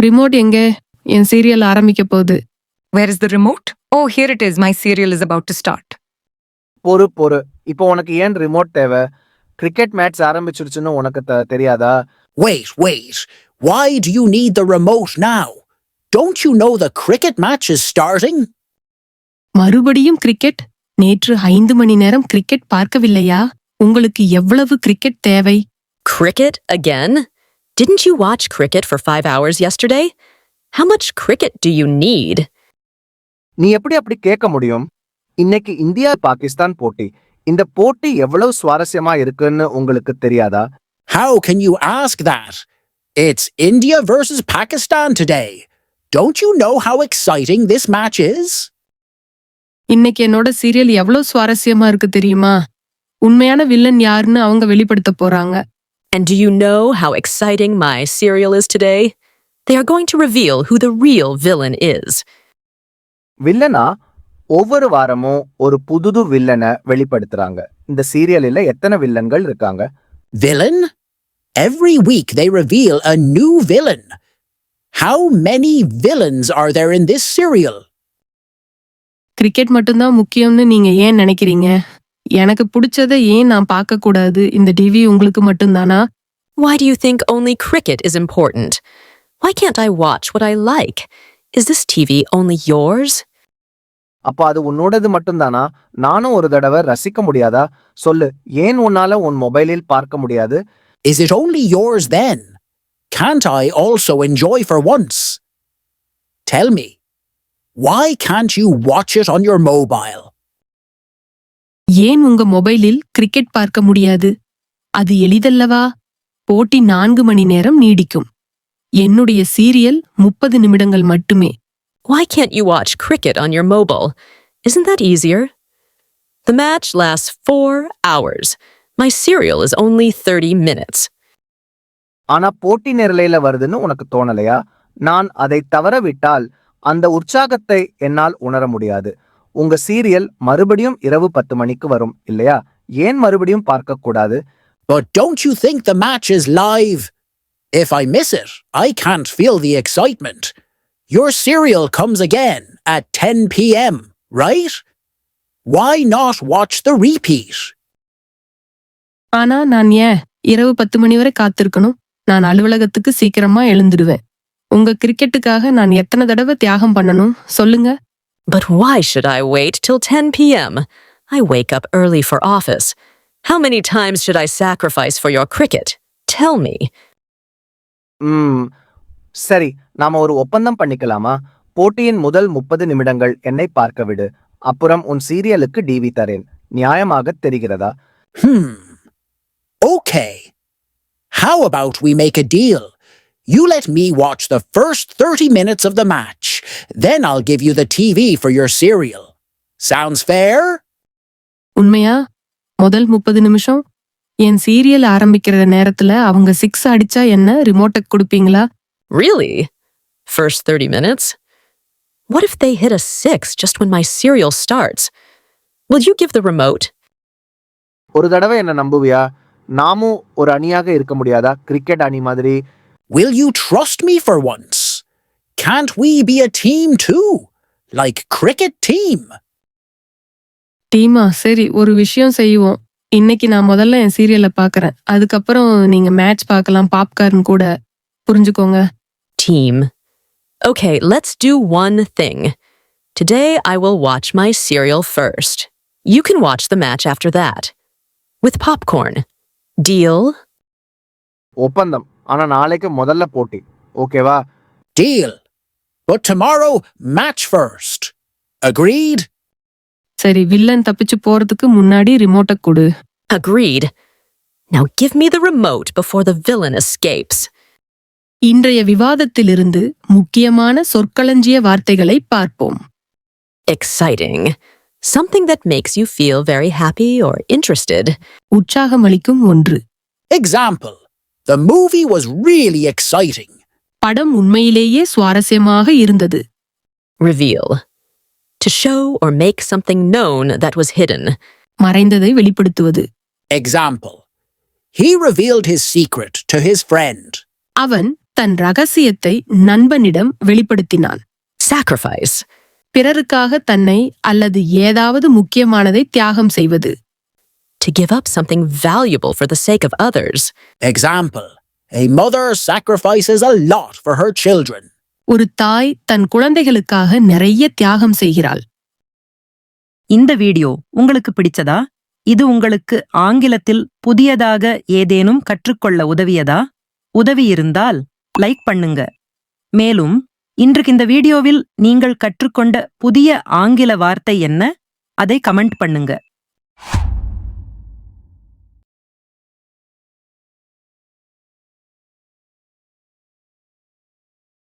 Remote எங்க? என் serial ஆரம்பிக்க போகுது. Where is the remote? Oh, here it is. My serial is about to start. பொறு. இப்போ உனக்கு ஏன் ரிமோட் தேவை? கிரிக்கெட் மேட்ச் ஆரம்பிச்சிருச்சுன்னு உனக்கு தெரியாதா? Wait. Why do you need the remote now? Don't you know the cricket match is starting? மறுபடியும் cricket? நேற்று 5 மணி நேரம் கிரிக்கெட் பார்க்கவில்லையா? உங்களுக்கு எவ்வளவு கிரிக்கெட் தேவை? Cricket again? Didn't you watch cricket for 5 hours yesterday? How much cricket do you need? நீ அப்படி கேட்க முடியும்? இன்னைக்கு இந்தியா பாகிஸ்தான் போட்டி. இந்த போட்டி எவ்வளவு சுவாரஸ்யமா இருக்குன்னு உங்களுக்கு தெரியாதா? How can you ask that? It's India versus Pakistan today. Don't you know how exciting this match is? இன்னைக்கு என்னோட சீரியல் எவ்வளவு சுவாரஸ்யமா இருக்கு தெரியுமா? உண்மையான வில்லன் யாருன்னு அவங்க வெளிப்படுத்த போறாங்க. And do you know how exciting my serial is today? They are going to reveal who the real villain is. வில்லனா? ஒவ்வொரு வாரமும் ஒரு புது வில்லனை வெளிப்படுத்துறாங்க. இந்த சீரியலில் எத்தனை வில்லன்கள் இருக்காங்க? Villain? Every week they reveal a new villain. How many villains are there in this serial? Cricket மட்டும்தான் முக்கியம்னு நீங்க ஏன் நினைக்கிறீங்க? எனக்கு பிடிச்சதை ஏன் நான் பார்க்க கூடாது? இந்த டிவி உங்களுக்கு மட்டும்தானா? Why do you think only cricket is important? Why can't I watch what I like? Is this TV only yours? அப்ப அது உன்னோடது மட்டும்தானா? நானும் ஒரு தடவை ரசிக்க முடியாதா? சொல்லு, ஏன் உன்னால உன் மொபைலில் பார்க்க முடியாது? Is it only yours then? Can't I also enjoy for once? Tell me, why can't you watch it on your mobile? ஏன் உங்க மொபைலில் கிரிக்கெட் பார்க்க முடியாது? அது எளிதல்லவா? போட்டி 4 மணி நேரம் நீடிக்கும். என்னுடைய சீரியல் 30 நிமிடங்கள் மட்டுமே. Why can't you watch cricket on your mobile? Isn't that easier? The match lasts 4 hours. My serial is only 30 minutes. ஆனா போட்டி நேரலையில வருதுன்னு உனக்கு தோணலையா? நான் அதை தவற விட்டால் அந்த உற்சாகத்தை என்னால் உணர முடியாது. உங்க சீரியல் மறுபடியும் இரவு 10 மணிக்கு வரும் இல்லையா? ஏன் மறுபடியும் பார்க்க கூடாது? But don't you think the match is live? If I miss it, I can't feel the excitement. Your serial comes again at 10 p.m., right? Why not watch the repeat? ஆனா நான் ஏன் இரவு 10 மணி வரை காத்திருக்கணும்? நான் அலுவலகத்துக்கு சீக்கிரமா எழுந்துடுவேன். உங்க கிரிக்கெட்டுக்காக நான் எத்தனை தடவை தியாகம் பண்ணணும் சொல்லுங்க? But why should I wait till 10 p.m.? I wake up early for office. How many times should I sacrifice for your cricket? Tell me. சரி, நாம ஒரு ஒப்பந்தம் பண்ணிக்கலாமா? போட்டியின் முதல் 30 நிமிடங்கள் என்னை பார்க்க விடு. அப்புறம் உன் சீரியலுக்கு டிவி தரேன். நியாயமாக தெரிகிறதா? Okay. How about we make a deal? You let me watch the first 30 minutes of the match. Then I'll give you the TV for your serial. Sounds fair? உண்மையா? முதல் 30 நிமிஷம் என் சீரியல் ஆரம்பிக்கிற நேரத்துல அவங்க 6 அடிச்சா என்ன ரிமோட்டை கொடுப்பீங்களா? Really? First 30 minutes? What if they hit a 6 just when my serial starts? Will you give the remote? ஒரு தடவை என்ன நம்புவியா? நாமும் ஒரு அணியாக இருக்க முடியாதா? கிரிக்கெட் அணி மாதிரி. Will you trust me for once? Can't we be a team too? Like cricket team? டீமா? சரி, ஒரு விஷயம் செய்வோம். இன்னைக்கு நான் முதல்ல என் சீரியலை பார்க்கறேன். அதுக்கப்புறம் நீங்க மேட்ச் பார்க்கலாம் பாப்கார்ன் கூட. புரிஞ்சுக்கோங்க. Team. Okay, let's do one thing. Today I will watch my serial first. You can watch the match after that. With popcorn. Deal? ஒப்பந்தம். ஆனா நாளைக்கு முதல்ல போட்டி. ஓகேவா? Deal. But tomorrow, match first. Agreed? சரி, வில்லன் தப்பிச்சு போறதுக்கு முன்னாடி ரிமோட்டை கொடு. Agreed. Now give me the remote before the villain escapes. இன்றைய விவாதத்திலிருந்து முக்கியமான சொற்களஞ்சிய வார்த்தைகளை பார்ப்போம். Exciting. Something that makes you feel very happy or interested. உற்சாகமளிக்கும் ஒன்று. Example. The movie was really exciting. படம் உண்மையிலேயே சுவாரஸ்யமாக இருந்தது. Reveal. To show or make something known that was hidden. மறைந்ததை வெளிப்படுத்துவது. Example. He revealed his secret to his friend. அவன் தன் ரகசியத்தை நண்பனிடம் வெளிப்படுத்தினான். Sacrifice. பிறருக்காக தன்னை அல்லது ஏதாவது முக்கியமானதை தியாகம் செய்வது. To give up something valuable for the sake of others. Example. A mother sacrifices a lot for her children. ஒரு தாய் தன் குழந்தைகளுக்காக நிறைய தியாகம் செய்கிறாள். இந்த வீடியோ உங்களுக்கு பிடிச்சதா? இது உங்களுக்கு ஆங்கிலத்தில் புதியதாக ஏதேனும் கற்றுக்கொள்ள உதவியதா? உதவி இருந்தால் லைக் பண்ணுங்க. மேலும் இன்றைக்கு இந்த வீடியோவில் நீங்கள் கற்றுக்கொண்ட புதிய ஆங்கில வார்த்தை என்ன? அதை கமெண்ட் பண்ணுங்க.